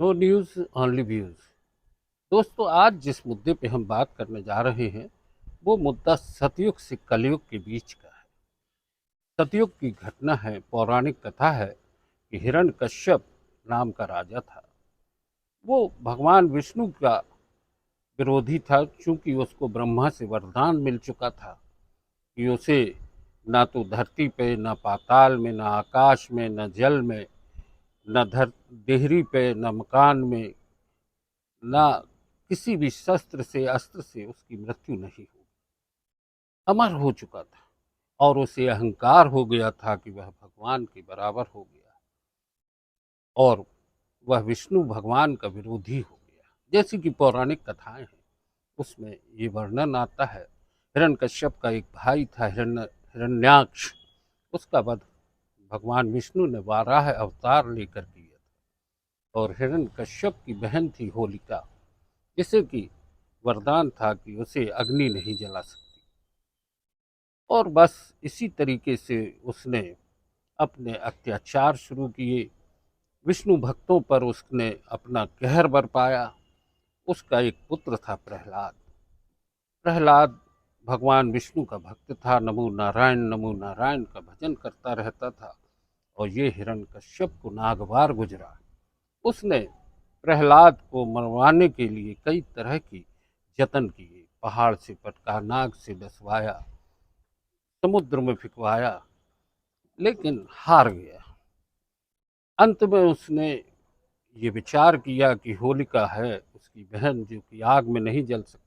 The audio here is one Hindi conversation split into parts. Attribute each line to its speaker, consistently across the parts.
Speaker 1: No news only views. दोस्तों, आज जिस मुद्दे पे हम बात करने जा रहे हैं वो मुद्दा सतयुग से कलयुग के बीच का है। सतयुग की घटना है, पौराणिक कथा है कि हिरण्यकश्यप नाम का राजा था। वो भगवान विष्णु का विरोधी था, क्योंकि उसको ब्रह्मा से वरदान मिल चुका था कि उसे ना तो धरती पे, ना पाताल में, ना आकाश में, न जल में, न देहरी पे, न मकान में, ना किसी भी शस्त्र से, अस्त्र से उसकी मृत्यु नहीं हुई। अमर हो चुका था और उसे अहंकार हो गया था कि वह भगवान के बराबर हो गया और वह विष्णु भगवान का विरोधी हो गया। जैसी कि पौराणिक कथाएं हैं उसमें ये वर्णन आता है। हिरण्यकश्यप का एक भाई था, हिरण्याक्ष। उसका वध भगवान विष्णु ने वाराह अवतार लेकर किया था। और हिरण्यकश्यप की बहन थी होलिका, जिसे कि वरदान था कि उसे अग्नि नहीं जला सकती। और बस इसी तरीके से उसने अपने अत्याचार शुरू किए। विष्णु भक्तों पर उसने अपना कहर बरपाया। उसका एक पुत्र था प्रहलाद। प्रहलाद भगवान विष्णु का भक्त था, नमो नारायण का भजन करता रहता था। और ये हिरण्यकश्यप को नागवार गुजरा। उसने प्रहलाद को मरवाने के लिए कई तरह की जतन किए। पहाड़ से पटका, नाग से डसवाया, समुद्र में फिकवाया, लेकिन हार गया। अंत में उसने ये विचार किया कि होलिका है उसकी बहन, जो कि आग में नहीं जल सकती,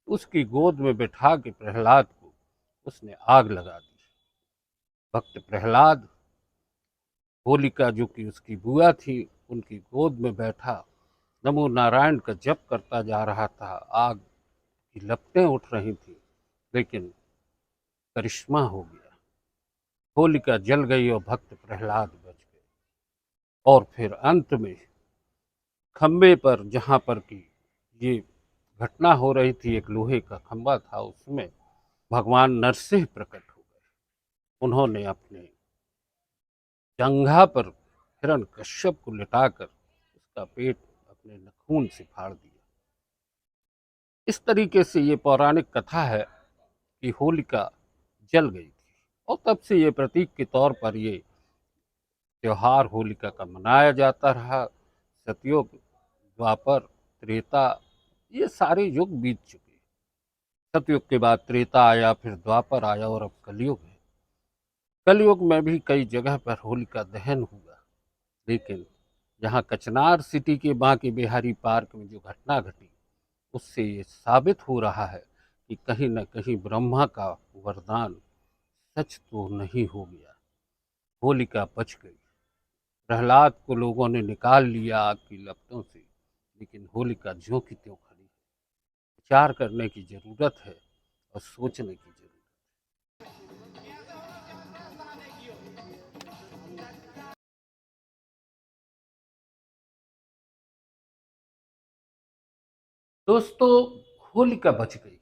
Speaker 1: उसकी गोद में बैठा के प्रहलाद को उसने आग लगा दी। भक्त प्रहलाद होलिका, जो कि उसकी बुआ थी, उनकी गोद में बैठा नमो नारायण का जप करता जा रहा था। आग की लपटें उठ रही थी, लेकिन करिश्मा हो गया। होलिका जल गई और भक्त प्रहलाद बच गए। और फिर अंत में खंबे पर, जहाँ पर की ये घटना हो रही थी, एक लोहे का खंबा था, उसमें भगवान नरसिंह प्रकट हो गए। उन्होंने अपने जंघा पर हिरण्यकश्यप को लिटाकर उसका पेट अपने नाखून से फाड़ दिया। इस तरीके से ये पौराणिक कथा है कि होलिका जल गई थी। और तब से ये प्रतीक के तौर पर ये त्योहार होलिका का मनाया जाता रहा। सतयुग, द्वापर, त्रेता, ये सारे युग बीत चुके। सतयुग के बाद त्रेता आया, फिर द्वापर आया और अब कलयुग है। कलयुग में भी कई जगह पर होलिका दहन हुआ, लेकिन यहाँ कचनार सिटी के बांके बिहारी पार्क में जो घटना घटी, उससे ये साबित हो रहा है कि कहीं न कहीं ब्रह्मा का वरदान सच तो नहीं हो गया। होलिका बच गई। प्रहलाद को लोगों ने निकाल लिया आग की लपटों से, लेकिन होलिका ज्यों की त्यों खड़ी है। विचार करने की जरूरत है और सोचने की जरूरत। दोस्तों, होलिका बच गई।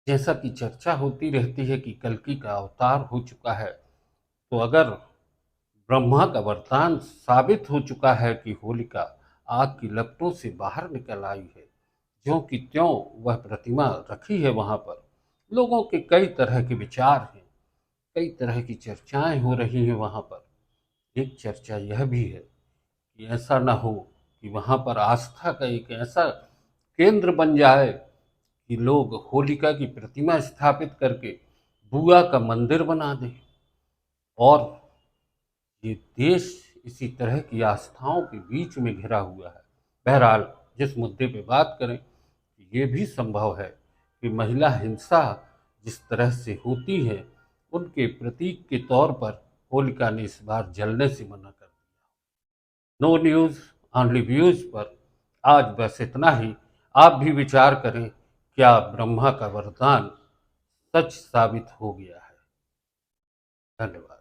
Speaker 1: जैसा कि चर्चा होती रहती है कि कल्कि का अवतार हो चुका है, तो अगर ब्रह्मा का वरदान साबित हो चुका है कि होलिका आग की लपटों से बाहर निकल आई है, ज्यों की त्यों वह प्रतिमा रखी है वहां पर। लोगों के कई तरह के विचार हैं, कई तरह की चर्चाएं हो रही हैं वहां पर। एक चर्चा यह भी है कि ऐसा न हो कि वहां पर आस्था का एक ऐसा केंद्र बन जाए कि लोग होलिका की प्रतिमा स्थापित करके बुआ का मंदिर बना दें। और ये देश इसी तरह की आस्थाओं के बीच में घिरा हुआ है। बहरहाल, जिस मुद्दे पे बात करें, ये भी संभव है कि महिला हिंसा जिस तरह से होती है, उनके प्रतीक के तौर पर होलिका ने इस बार जलने से मना कर दिया। नो न्यूज़ ओनली व्यूज़ पर आज बस इतना ही। आप भी विचार करें, क्या ब्रह्मा का वरदान सच साबित हो गया है? धन्यवाद।